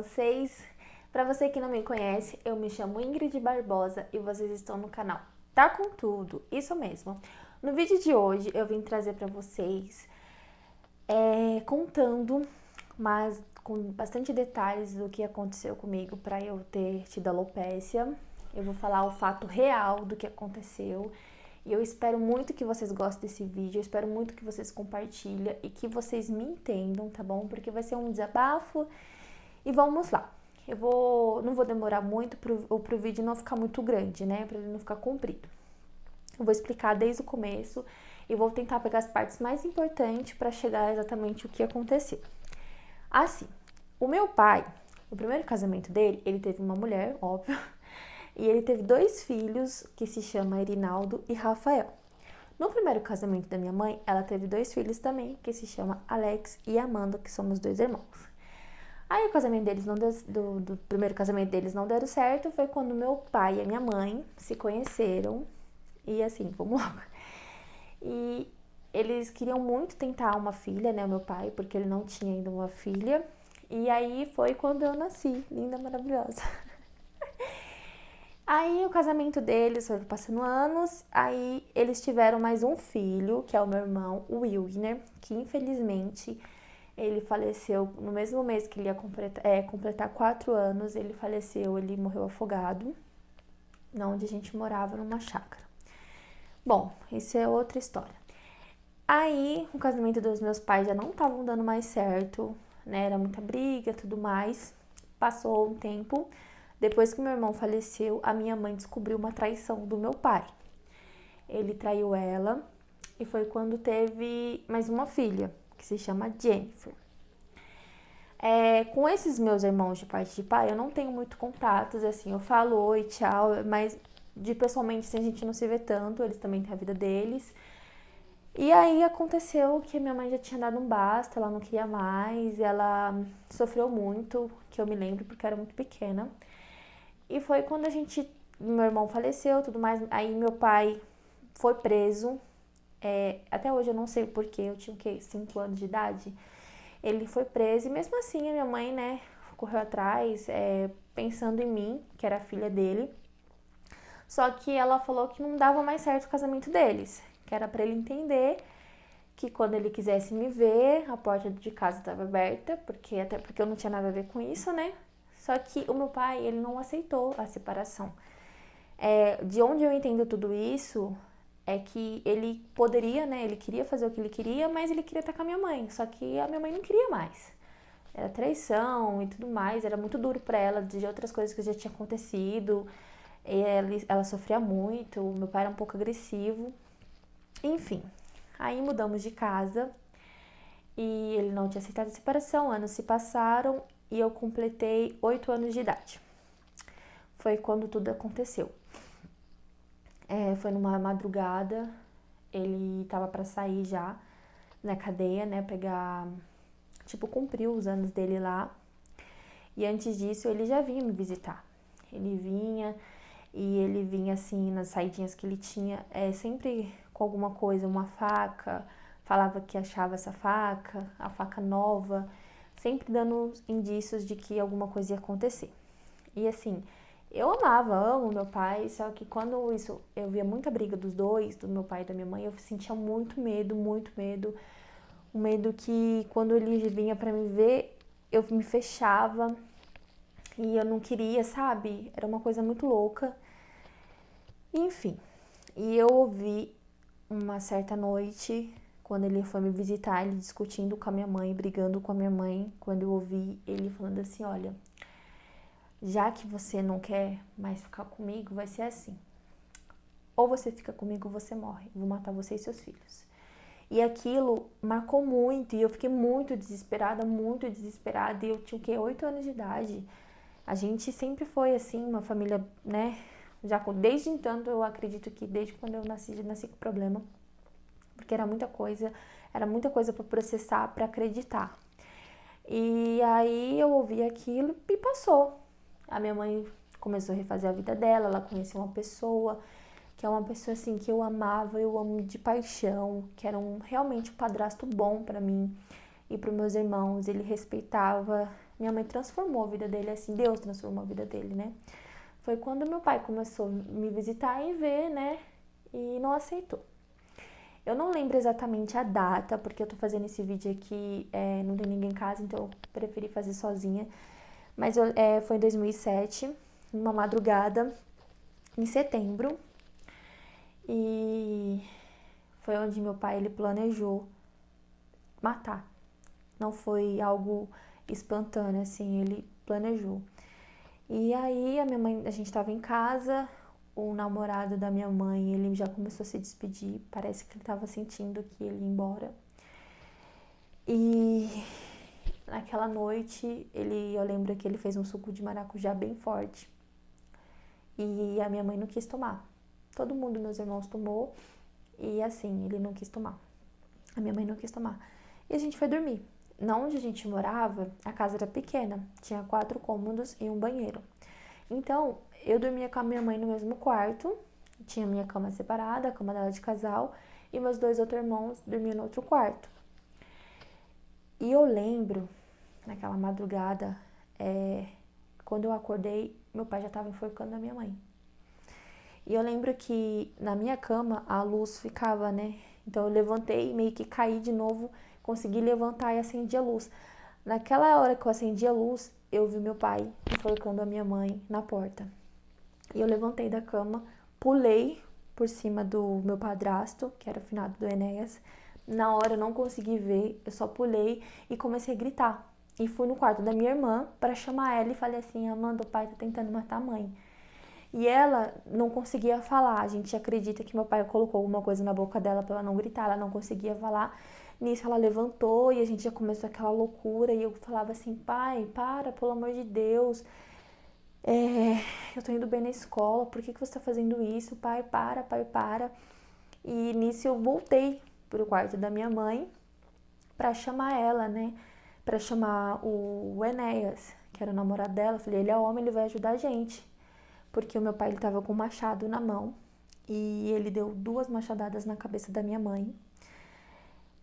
vocês? Para você que não me conhece, eu me chamo Ingrid Barbosa e vocês estão no canal Tá Com Tudo, isso mesmo. No vídeo de hoje eu vim trazer para vocês contando, mas com bastante detalhes do que aconteceu comigo para eu ter tido alopecia. Eu vou falar o fato real do que aconteceu. E eu espero muito que vocês gostem desse vídeo, eu espero muito que vocês compartilhem e que vocês me entendam, tá bom? Porque vai ser um desabafo e vamos lá. Não vou demorar muito pro vídeo não ficar muito grande, né? Para ele não ficar comprido. Eu vou explicar desde o começo e vou tentar pegar as partes mais importantes para chegar exatamente o que aconteceu. Assim, o meu pai, no primeiro casamento dele, ele teve uma mulher, óbvio, e ele teve 2 filhos que se chamam Erinaldo e Rafael. No primeiro casamento da minha mãe, ela teve 2 filhos também, que se chamam Alex e Amanda, que somos 2 irmãos. Aí o casamento deles não deu, do primeiro casamento deles não deram certo, foi quando meu pai e a minha mãe se conheceram. E assim, vamos lá. E eles queriam muito tentar uma filha, né, o meu pai, porque ele não tinha ainda uma filha. E aí foi quando eu nasci, linda, maravilhosa. Aí o casamento deles foi passando anos, aí eles tiveram mais um filho, que é o meu irmão, o Wilgner, que infelizmente ele faleceu no mesmo mês que ele ia completar 4 anos, ele faleceu, ele morreu afogado, onde a gente morava numa chácara. Bom, isso é outra história. Aí o casamento dos meus pais já não estavam dando mais certo, né, era muita briga e tudo mais, passou um tempo. Depois que meu irmão faleceu, a minha mãe descobriu uma traição do meu pai. Ele traiu ela e foi quando teve mais uma filha, que se chama Jennifer. Com esses meus irmãos de parte de pai, eu não tenho muito contatos, assim, eu falo oi, tchau, mas pessoalmente assim, a gente não se vê tanto, eles também têm a vida deles. E aí aconteceu que minha mãe já tinha dado um basta, ela não queria mais, ela sofreu muito, que eu me lembro, porque eu era muito pequena. E foi quando meu irmão faleceu, tudo mais, aí meu pai foi preso, até hoje eu não sei o porquê, eu tinha o quê, 5 anos de idade, ele foi preso e mesmo assim a minha mãe, né, correu atrás, pensando em mim, que era a filha dele, só que ela falou que não dava mais certo o casamento deles, que era pra ele entender que quando ele quisesse me ver, a porta de casa estava aberta, até porque eu não tinha nada a ver com isso, né? Só que o meu pai, ele não aceitou a separação. De onde eu entendo tudo isso é que ele poderia, né? Ele queria fazer o que ele queria, mas ele queria estar com a minha mãe. Só que a minha mãe não queria mais. Era traição e tudo mais, era muito duro pra ela, de outras coisas que já tinham acontecido. Ela sofria muito, meu pai era um pouco agressivo. Enfim, aí mudamos de casa e ele não tinha aceitado a separação, anos se passaram e eu completei 8 anos de idade. Foi quando tudo aconteceu. Foi numa madrugada, ele tava pra sair já na cadeia, né, cumpriu os anos dele lá. E antes disso, ele já vinha me visitar. Ele vinha assim, nas saidinhas que ele tinha, sempre com alguma coisa, uma faca, falava que achava essa faca, a faca nova, sempre dando indícios de que alguma coisa ia acontecer. E assim, eu amo meu pai, só que quando eu via muita briga dos dois, do meu pai e da minha mãe, eu sentia muito medo, um medo que quando ele vinha pra me ver, eu me fechava e eu não queria, sabe? Era uma coisa muito louca. Enfim, e eu ouvi uma certa noite, quando ele foi me visitar, ele discutindo com a minha mãe, brigando com a minha mãe, quando eu ouvi ele falando assim, olha, já que você não quer mais ficar comigo, vai ser assim. Ou você fica comigo ou você morre. Eu vou matar você e seus filhos. E aquilo marcou muito, e eu fiquei muito desesperada, e eu tinha o quê? 8 anos de idade. A gente sempre foi assim, uma família, né? Desde então, eu acredito que desde quando eu nasci, já nasci com problema. Porque era muita coisa para processar, para acreditar. E aí eu ouvi aquilo e passou. A minha mãe começou a refazer a vida dela, ela conheceu uma pessoa, que é uma pessoa assim que eu amava, eu amo de paixão, que era realmente um padrasto bom para mim e para os meus irmãos. Ele respeitava Minha mãe transformou a vida dele, assim, Deus transformou a vida dele, né? Foi quando meu pai começou a me visitar e ver, né? E não aceitou. Eu não lembro exatamente a data, porque eu tô fazendo esse vídeo aqui, não tem ninguém em casa, então eu preferi fazer sozinha. Mas foi em 2007, numa madrugada, em setembro. E foi onde meu pai, ele planejou matar. Não foi algo espontâneo, assim, ele planejou. E aí a gente tava em casa, o namorado da minha mãe, ele já começou a se despedir, parece que ele tava sentindo que ele ia embora. E naquela noite, eu lembro que ele fez um suco de maracujá bem forte. E a minha mãe não quis tomar. Todo mundo, meus irmãos, tomou. E assim, ele não quis tomar. A minha mãe não quis tomar. E a gente foi dormir. Na onde a gente morava, a casa era pequena. Tinha 4 cômodos e um banheiro. Então, eu dormia com a minha mãe no mesmo quarto. Tinha minha cama separada, a cama dela de casal. E meus 2 outros irmãos dormiam no outro quarto. E eu lembro, naquela madrugada, quando eu acordei, meu pai já estava enforcando a minha mãe. E eu lembro que na minha cama a luz ficava, né? Então eu levantei, meio que caí de novo, consegui levantar e acendi a luz. Naquela hora que eu acendi a luz, eu vi meu pai enforcando a minha mãe na porta. E eu levantei da cama, pulei por cima do meu padrasto, que era o finado do Enéas. Na hora eu não consegui ver, eu só pulei e comecei a gritar. E fui no quarto da minha irmã para chamar ela e falei assim: Amanda, o pai tá tentando matar a mãe. E ela não conseguia falar. A gente acredita que meu pai colocou alguma coisa na boca dela para ela não gritar. Ela não conseguia falar. Nisso ela levantou e a gente já começou aquela loucura. E eu falava assim: pai, para, pelo amor de Deus. Eu tô indo bem na escola. Por que você tá fazendo isso? Pai, para, pai, para. E nisso eu voltei pro quarto da minha mãe para chamar ela, né? Para chamar o Enéas, que era o namorado dela. Eu falei: ele é homem, ele vai ajudar a gente. Porque o meu pai, ele tava com um machado na mão e ele deu 2 machadadas na cabeça da minha mãe.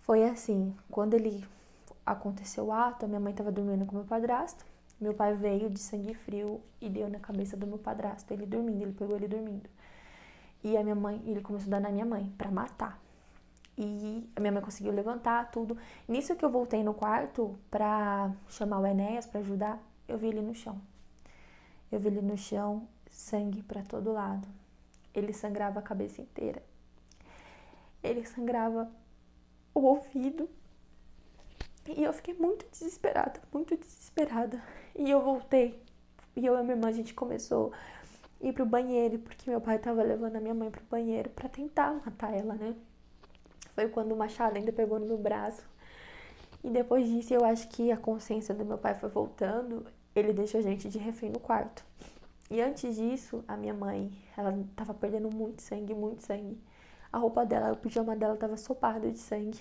Foi assim, quando ele aconteceu o ato, a minha mãe tava dormindo com o meu padrasto, meu pai veio de sangue frio e deu na cabeça do meu padrasto, ele dormindo, ele pegou ele dormindo. E a minha mãe, ele começou a dar na minha mãe pra matar. E a minha mãe conseguiu levantar tudo. Nisso que eu voltei no quarto pra chamar o Enéas pra ajudar, eu vi ele no chão. Eu vi ele no chão, sangue pra todo lado. Ele sangrava a cabeça inteira. Ele sangrava o ouvido. E eu fiquei muito desesperada, muito desesperada. E eu voltei. E eu e a minha irmã, a gente começou a ir pro banheiro, porque meu pai tava levando a minha mãe pro banheiro pra tentar matar ela, né? Foi quando o machado ainda pegou no meu braço. E depois disso, eu acho que a consciência do meu pai foi voltando. Ele deixou a gente de refém no quarto. E antes disso, a minha mãe, ela tava perdendo muito sangue, muito sangue. A roupa dela, o pijama dela tava ensopado de sangue.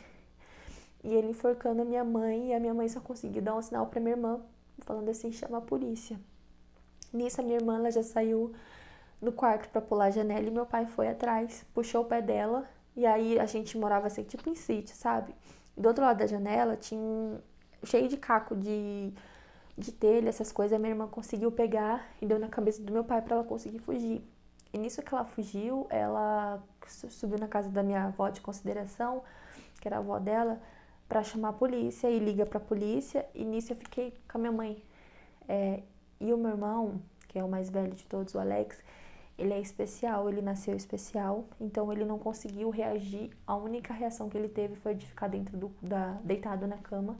E ele enforcando a minha mãe, e a minha mãe só conseguiu dar um sinal pra minha irmã, falando assim: chama a polícia. Nisso, a minha irmã, ela já saiu do quarto pra pular a janela e meu pai foi atrás, puxou o pé dela. E aí a gente morava assim, tipo em sítio, sabe? E do outro lado da janela tinha cheio de caco de telha, essas coisas. A minha irmã conseguiu pegar e deu na cabeça do meu pai pra ela conseguir fugir. E nisso que ela fugiu, ela subiu na casa da minha avó de consideração, que era a avó dela, pra chamar a polícia e liga pra polícia. E nisso eu fiquei com a minha mãe. E o meu irmão, que é o mais velho de todos, o Alex, ele é especial, ele nasceu especial, então ele não conseguiu reagir. A única reação que ele teve foi de ficar deitado na cama.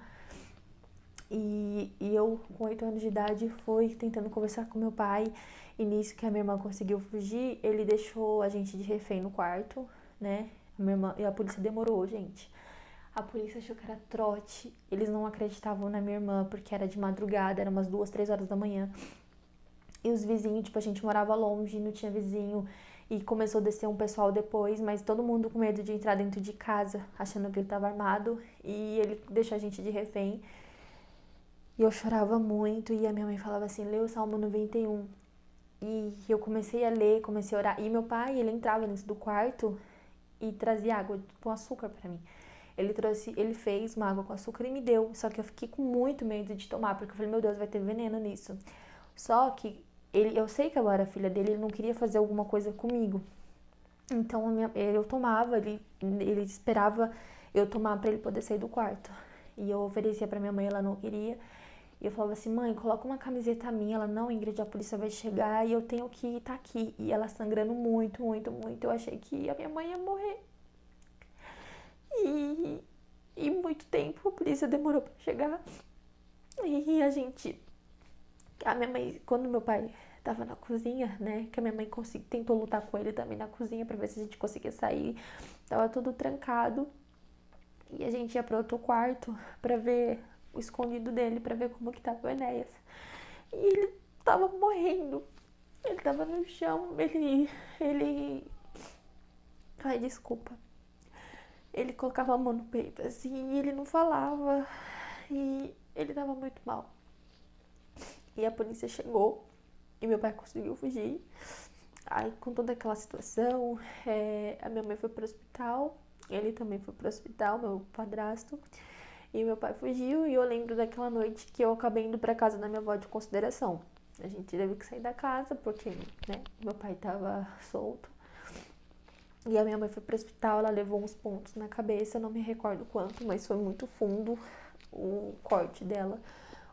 E eu, com 8 anos de idade, fui tentando conversar com meu pai. E nisso que a minha irmã conseguiu fugir, ele deixou a gente de refém no quarto, né? E a polícia demorou, gente. A polícia achou que era trote. Eles não acreditavam na minha irmã, porque era de madrugada, era umas 2, 3 horas da manhã. E os vizinhos, tipo, a gente morava longe, não tinha vizinho. E começou a descer um pessoal depois, mas todo mundo com medo de entrar dentro de casa, achando que ele estava armado. E ele deixou a gente de refém. E eu chorava muito, e a minha mãe falava assim: lê o Salmo 91. E eu comecei a ler, comecei a orar. E meu pai, ele entrava dentro do quarto e trazia água com açúcar pra mim. Ele fez uma água com açúcar e me deu. Só que eu fiquei com muito medo de tomar, porque eu falei, meu Deus, vai ter veneno nisso. Só que eu sei que eu era filha dele, ele não queria fazer alguma coisa comigo. Então eu tomava, ele esperava eu tomar pra ele poder sair do quarto. E eu oferecia pra minha mãe, ela não queria. E eu falava assim, mãe, coloca uma camiseta minha. Ela, não, Ingrid, a polícia vai chegar e eu tenho que estar aqui. E ela sangrando muito, muito, muito. Eu achei que a minha mãe ia morrer. E muito tempo a polícia demorou pra chegar. E a minha mãe, quando meu pai tava na cozinha, né, que a minha mãe tentou lutar com ele também na cozinha pra ver se a gente conseguia sair. Tava tudo trancado. E a gente ia pro outro quarto pra ver o escondido dele, pra ver como que tava o Enéas. E ele tava morrendo. Ele tava no chão, Ai, desculpa. Ele colocava a mão no peito, assim, e ele não falava. E ele tava muito mal. E a polícia chegou e meu pai conseguiu fugir. Aí, com toda aquela situação, a minha mãe foi pro hospital, ele também foi pro hospital, meu padrasto. E meu pai fugiu e eu lembro daquela noite que eu acabei indo pra casa da minha avó de consideração. A gente teve que sair da casa porque, né, meu pai tava solto. E a minha mãe foi pro hospital, ela levou uns pontos na cabeça, não me recordo quanto, mas foi muito fundo o corte dela.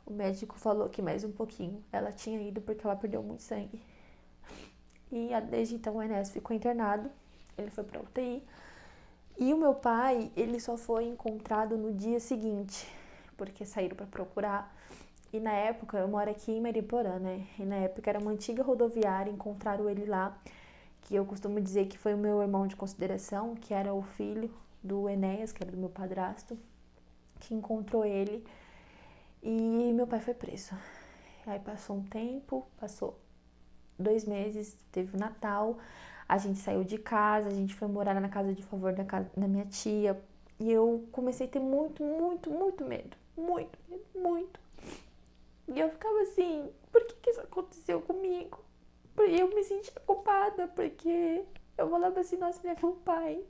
O médico falou que mais um pouquinho. Ela tinha ido porque ela perdeu muito sangue. E desde então o Enéas ficou internado, ele foi pra UTI. E o meu pai, ele só foi encontrado no dia seguinte, porque saíram pra procurar. E na época, eu moro aqui em Mariporã, né? E na época era uma antiga rodoviária, encontraram ele lá, que eu costumo dizer que foi o meu irmão de consideração, que era o filho do Enéas, que era do meu padrasto, que encontrou ele. E meu pai foi preso. Aí passou um tempo, passou 2 meses, teve o Natal, a gente saiu de casa, a gente foi morar na casa de favor da minha tia. E eu comecei a ter muito, muito, muito medo. Muito medo, muito. E eu ficava assim, por que isso aconteceu comigo? E eu me sentia culpada, porque eu falava assim, nossa, ele é meu pai.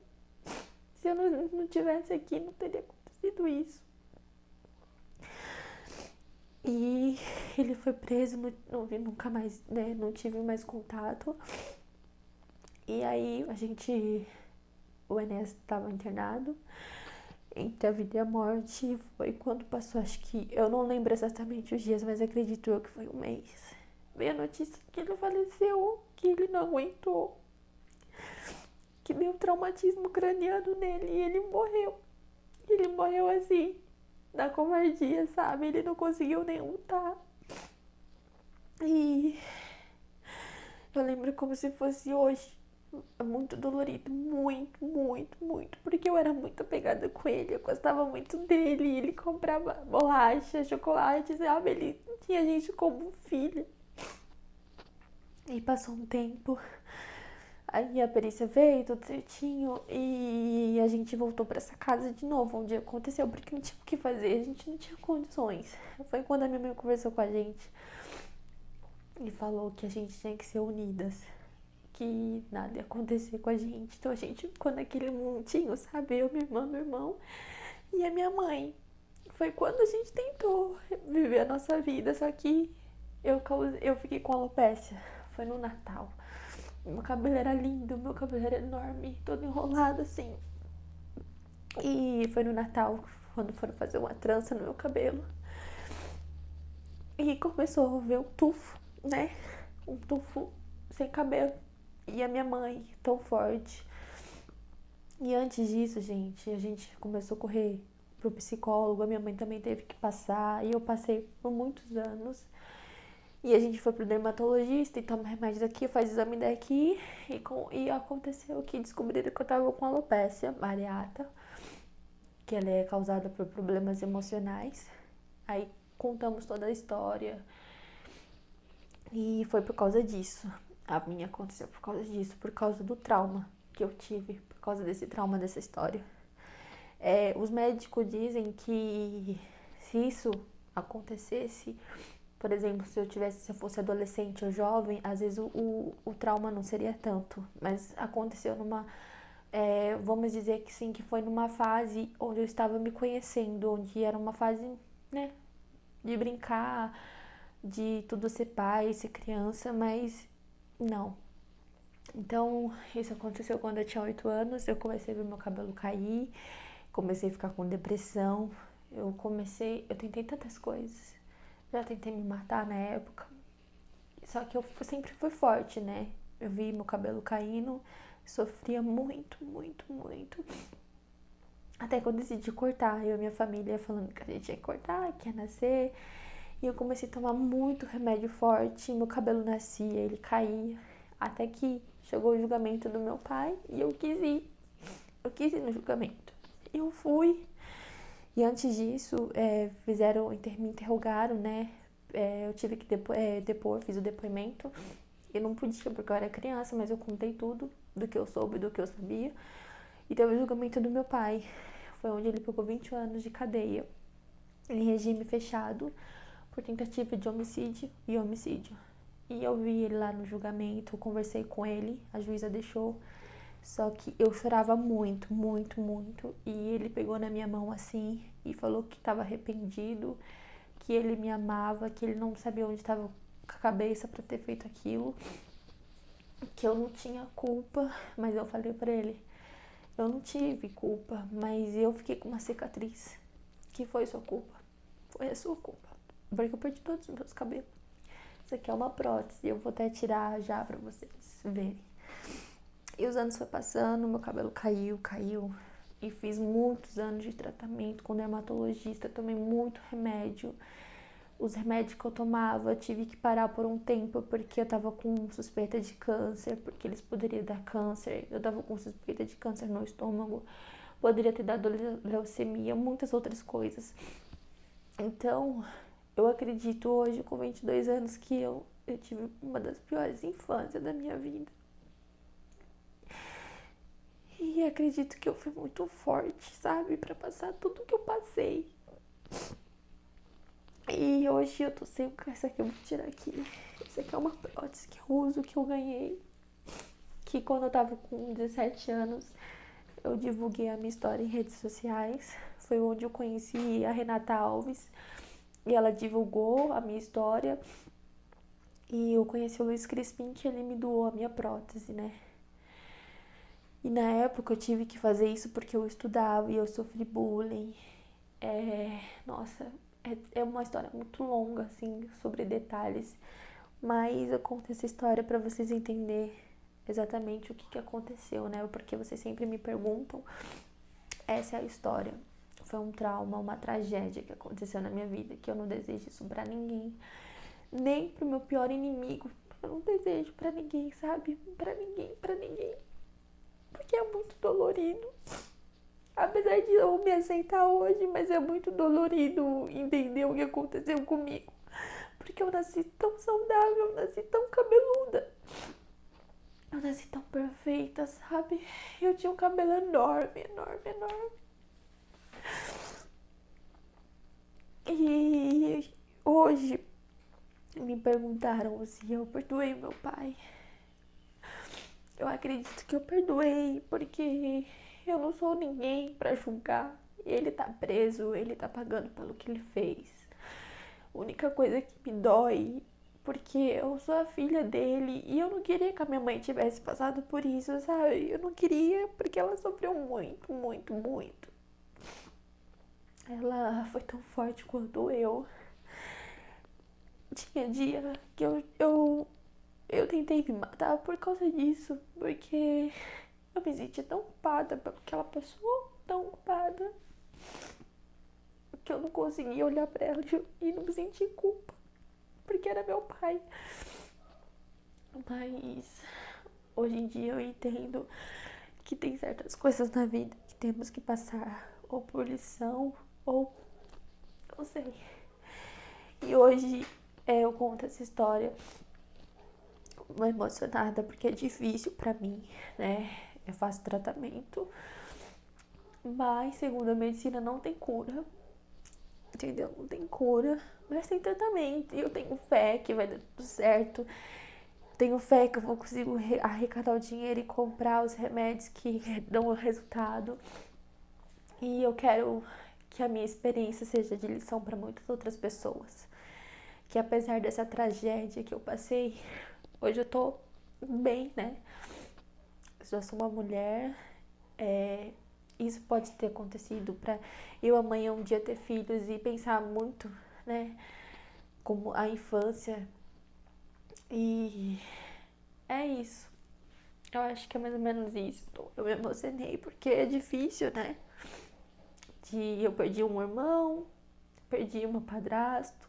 Se eu não tivesse aqui, não teria acontecido isso. E ele foi preso, não vi nunca mais, né? Não tive mais contato. E aí o Enéas estava internado entre a vida e a morte. Foi quando passou, acho que, eu não lembro exatamente os dias, mas acredito eu que foi 1 mês. Veio a notícia que ele faleceu, que ele não aguentou, que deu traumatismo craniano nele e ele morreu. Ele morreu assim, da covardia, sabe? Ele não conseguiu nem lutar. E eu lembro como se fosse hoje. É muito dolorido, muito, muito, muito. Porque eu era muito apegada com ele, eu gostava muito dele. Ele comprava bolacha, chocolate, sabe? Ele tinha a gente como filha. E passou um tempo, aí a perícia veio, tudo certinho, e a gente voltou pra essa casa de novo, onde aconteceu, porque não tinha o que fazer, a gente não tinha condições. Foi quando a minha mãe conversou com a gente e falou que a gente tinha que ser unidas, que nada ia acontecer com a gente. Então a gente ficou naquele mundinho, sabe? Eu, minha irmã, meu irmão e a minha mãe. Foi quando a gente tentou viver a nossa vida, só que eu fiquei com alopecia. Foi no Natal. Meu cabelo era lindo, meu cabelo era enorme, todo enrolado assim. E foi no Natal, quando foram fazer uma trança no meu cabelo. E começou a ver um tufo, né? Um tufo sem cabelo. E a minha mãe, tão forte. E antes disso, gente, a gente começou a correr pro psicólogo. A minha mãe também teve que passar. E eu passei por muitos anos. E a gente foi pro dermatologista e toma remédio daqui, faz exame daqui. E aconteceu que descobriram que eu tava com alopecia areata, que ela é causada por problemas emocionais. Aí contamos toda a história. E foi por causa disso. A minha aconteceu por causa disso, por causa do trauma que eu tive, por causa desse trauma, dessa história. Os médicos dizem que se isso acontecesse, por exemplo, se eu fosse adolescente ou jovem, às vezes o trauma não seria tanto. Mas aconteceu Vamos dizer que sim, que foi numa fase onde eu estava me conhecendo, onde era uma fase, né, de brincar, de tudo ser pai, ser criança, mas não. Então, isso aconteceu quando eu tinha 8 anos, eu comecei a ver meu cabelo cair, comecei a ficar com depressão, eu tentei tantas coisas. Já tentei me matar na época, só que eu sempre fui forte, né? Eu vi meu cabelo caindo, sofria muito, muito, muito. Até que eu decidi cortar, eu e minha família falando que a gente ia cortar, que ia nascer. E eu comecei a tomar muito remédio forte, meu cabelo nascia, ele caía. Até que chegou o julgamento do meu pai e eu quis ir. Eu quis ir no julgamento. Eu fui. E antes disso, me interrogaram, né? Eu tive que depor, fiz o depoimento. Eu não podia porque eu era criança, mas eu contei tudo do que eu soube, do que eu sabia. E teve o julgamento do meu pai. Foi onde ele pegou 20 anos de cadeia em regime fechado por tentativa de homicídio e homicídio. E eu vi ele lá no julgamento, conversei com ele, a juíza deixou. Só que eu chorava muito, muito, muito. E ele pegou na minha mão assim e falou que estava arrependido, que ele me amava, que ele não sabia onde estava com a cabeça para ter feito aquilo, que eu não tinha culpa, mas eu falei para ele, eu não tive culpa, mas eu fiquei com uma cicatriz, que foi sua culpa, foi a sua culpa, porque eu perdi todos os meus cabelos. Isso aqui é uma prótese, eu vou até tirar já pra vocês verem. E os anos foi passando, meu cabelo caiu, e fiz muitos anos de tratamento com dermatologista, tomei muito remédio. Os remédios que eu tomava, eu tive que parar por um tempo porque eu tava com suspeita de câncer, porque eles poderiam dar câncer. Eu tava com suspeita de câncer no estômago, poderia ter dado leucemia, muitas outras coisas. Então, eu acredito hoje, com 22 anos, que eu tive uma das piores infâncias da minha vida. E acredito que eu fui muito forte, sabe? Pra passar tudo que eu passei. E hoje eu tô sem essa aqui, eu vou tirar aqui. Essa aqui é uma prótese que eu uso, que eu ganhei. Que quando eu tava com 17 anos, eu divulguei a minha história em redes sociais. Foi onde eu conheci a Renata Alves. E ela divulgou a minha história. E eu conheci o Luiz Crispim, que ele me doou a minha prótese, né? E na época eu tive que fazer isso porque eu estudava e eu sofri bullying. Nossa, é uma história muito longa, assim, sobre detalhes. Mas eu conto essa história pra vocês entenderem exatamente o que aconteceu, né? Porque vocês sempre me perguntam. Essa é a história. Foi um trauma, uma tragédia que aconteceu na minha vida, que eu não desejo isso pra ninguém. Nem pro meu pior inimigo. Eu não desejo pra ninguém, sabe? Pra ninguém, pra ninguém. Porque é muito dolorido. Apesar de eu me aceitar hoje, mas é muito dolorido entender o que aconteceu comigo. Porque eu nasci tão saudável, eu nasci tão cabeluda. Eu nasci tão perfeita, sabe? Eu tinha um cabelo enorme, enorme, enorme. E hoje me perguntaram se eu perdoei meu pai. Eu acredito que eu perdoei, porque eu não sou ninguém pra julgar. Ele tá preso, ele tá pagando pelo que ele fez. A única coisa que me dói, porque eu sou a filha dele e eu não queria que a minha mãe tivesse passado por isso, sabe? Eu não queria, porque ela sofreu muito, muito, muito. Ela foi tão forte quanto eu. Tinha dia que eu tentei me matar por causa disso, porque eu me senti tão culpada por aquela pessoa, tão culpada, que eu não conseguia olhar pra ela e não me sentir culpa, porque era meu pai. Mas hoje em dia eu entendo que tem certas coisas na vida que temos que passar, ou por lição, ou não sei. E hoje eu conto essa história emocionada porque é difícil pra mim, né? Eu faço tratamento, mas segundo a medicina não tem cura, entendeu? Não tem cura, mas tem tratamento e eu tenho fé que vai dar tudo certo. Tenho fé que eu vou conseguir arrecadar o dinheiro e comprar os remédios que dão o resultado. E eu quero que a minha experiência seja de lição para muitas outras pessoas. Que apesar dessa tragédia que eu passei, hoje eu tô bem, né? Eu já sou uma mulher. Isso pode ter acontecido para eu amanhã um dia ter filhos e pensar muito, né? Como a infância. E é isso. Eu acho que é mais ou menos isso. Eu me emocionei porque é difícil, né? Eu perdi um irmão, perdi um padrasto.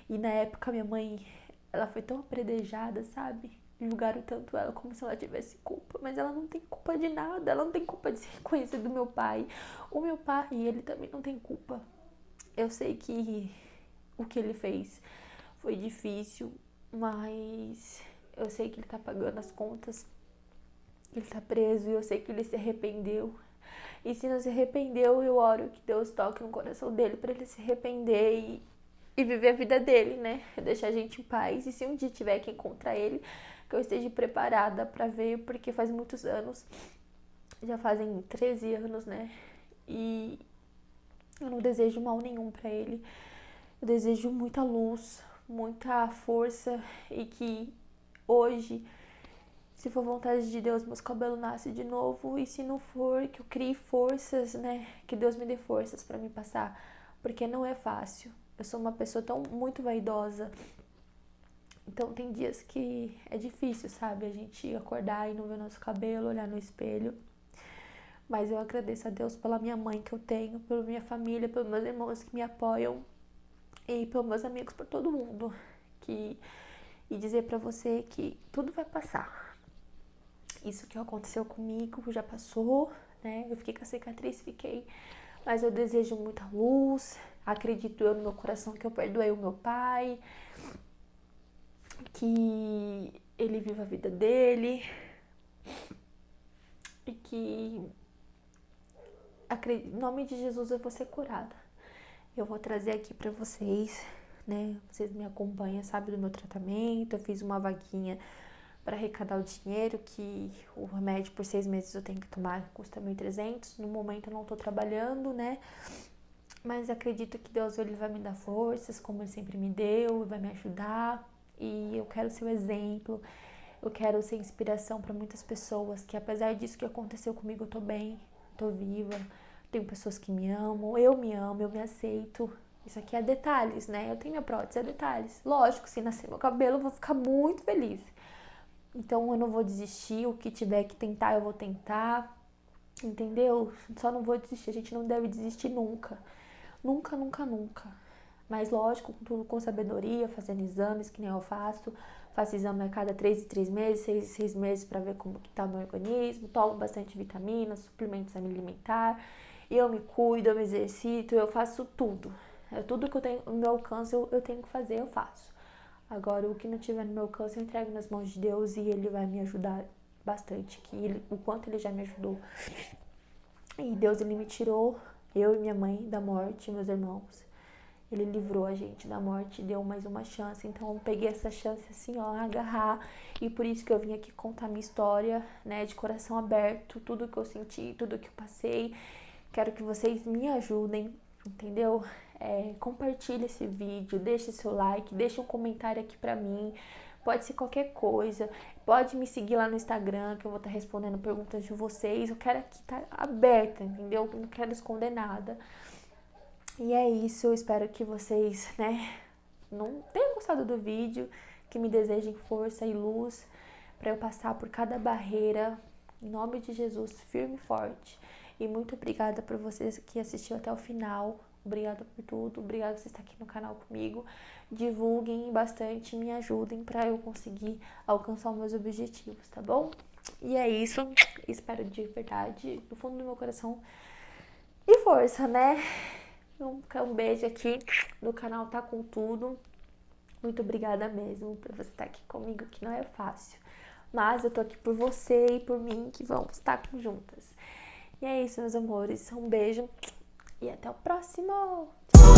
E na época minha mãe, ela foi tão apredejada, sabe? Julgaram tanto ela como se ela tivesse culpa. Mas ela não tem culpa de nada. Ela não tem culpa de ser conhecida do meu pai. O meu pai, ele também não tem culpa. Eu sei que o que ele fez foi difícil, mas eu sei que ele tá pagando as contas. Ele tá preso e eu sei que ele se arrependeu. E se não se arrependeu, eu oro que Deus toque no coração dele pra ele se arrepender e viver a vida dele, né? Deixar a gente em paz. E se um dia tiver que encontrar ele, que eu esteja preparada pra ver, porque faz muitos anos, já fazem 13 anos, né? E eu não desejo mal nenhum pra ele. Eu desejo muita luz, muita força e que hoje, se for vontade de Deus, meus cabelos nascem de novo. E se não for, que eu crie forças, né? Que Deus me dê forças pra me passar. Porque não é fácil. Eu sou uma pessoa muito vaidosa. Então tem dias que é difícil, sabe? A gente acordar e não ver o nosso cabelo, olhar no espelho. Mas eu agradeço a Deus pela minha mãe que eu tenho, pela minha família, pelos meus irmãos que me apoiam. E pelos meus amigos, por todo mundo. E dizer pra você que tudo vai passar. Isso que aconteceu comigo já passou, né? Eu fiquei com a cicatriz, mas eu desejo muita luz. Acredito eu no meu coração que eu perdoei o meu pai, que ele viva a vida dele e que em nome de Jesus eu vou ser curada. Eu vou trazer aqui pra vocês, né? Vocês me acompanham, sabe, do meu tratamento. Eu fiz uma vaquinha para arrecadar o dinheiro, que o remédio por 6 meses eu tenho que tomar, custa 1.300. No momento eu não tô trabalhando, né? Mas acredito que Deus, ele vai me dar forças, como ele sempre me deu, vai me ajudar. E eu quero ser um exemplo, eu quero ser inspiração para muitas pessoas, que apesar disso que aconteceu comigo, eu tô bem, tô viva. Tenho pessoas que me amam, eu me amo, eu me aceito. Isso aqui é detalhes, né? Eu tenho minha prótese, é detalhes. Lógico, se nascer meu cabelo, eu vou ficar muito feliz. Então eu não vou desistir, o que tiver que tentar, eu vou tentar. Entendeu? Só não vou desistir, a gente não deve desistir nunca. Nunca, nunca, nunca. Mas lógico, tudo com sabedoria, fazendo exames, que nem eu faço. Faço exame a cada 3 em 3 meses, 6 em 6 meses pra ver como que tá o meu organismo. Tomo bastante vitaminas, suplementos alimentar. Eu me cuido, eu me exercito, eu faço tudo. Tudo que eu tenho no meu alcance, eu tenho que fazer, eu faço. Agora, o que não tiver no meu alcance, eu entrego nas mãos de Deus e Ele vai me ajudar bastante. O quanto Ele já me ajudou. E Deus, Ele me tirou, eu e minha mãe, da morte, meus irmãos. Ele livrou a gente da morte e deu mais uma chance. Então, eu peguei essa chance assim, ó, agarrar. E por isso que eu vim aqui contar minha história, né, de coração aberto. Tudo que eu senti, tudo que eu passei. Quero que vocês me ajudem, entendeu? Compartilhe esse vídeo, deixe seu like, deixe um comentário aqui pra mim. Pode ser qualquer coisa. Pode me seguir lá no Instagram, que eu vou estar respondendo perguntas de vocês. Eu quero aqui estar aberta, entendeu? Eu não quero esconder nada. E é isso, eu espero que vocês, né, não tenham gostado do vídeo, que me desejem força e luz para eu passar por cada barreira, em nome de Jesus, firme e forte. E muito obrigada por vocês que assistiu até o final, obrigada por tudo, obrigada por você estar aqui no canal comigo. Divulguem bastante, me ajudem para eu conseguir alcançar os meus objetivos, tá bom? E é isso, espero de verdade, do fundo do meu coração, e força, né? Um beijo aqui no canal Tá Com Tudo. Muito obrigada mesmo por você estar aqui comigo, que não é fácil. Mas eu tô aqui por você e por mim, que vamos estar juntas. E é isso, meus amores. Um beijo e até o próximo. Tchau!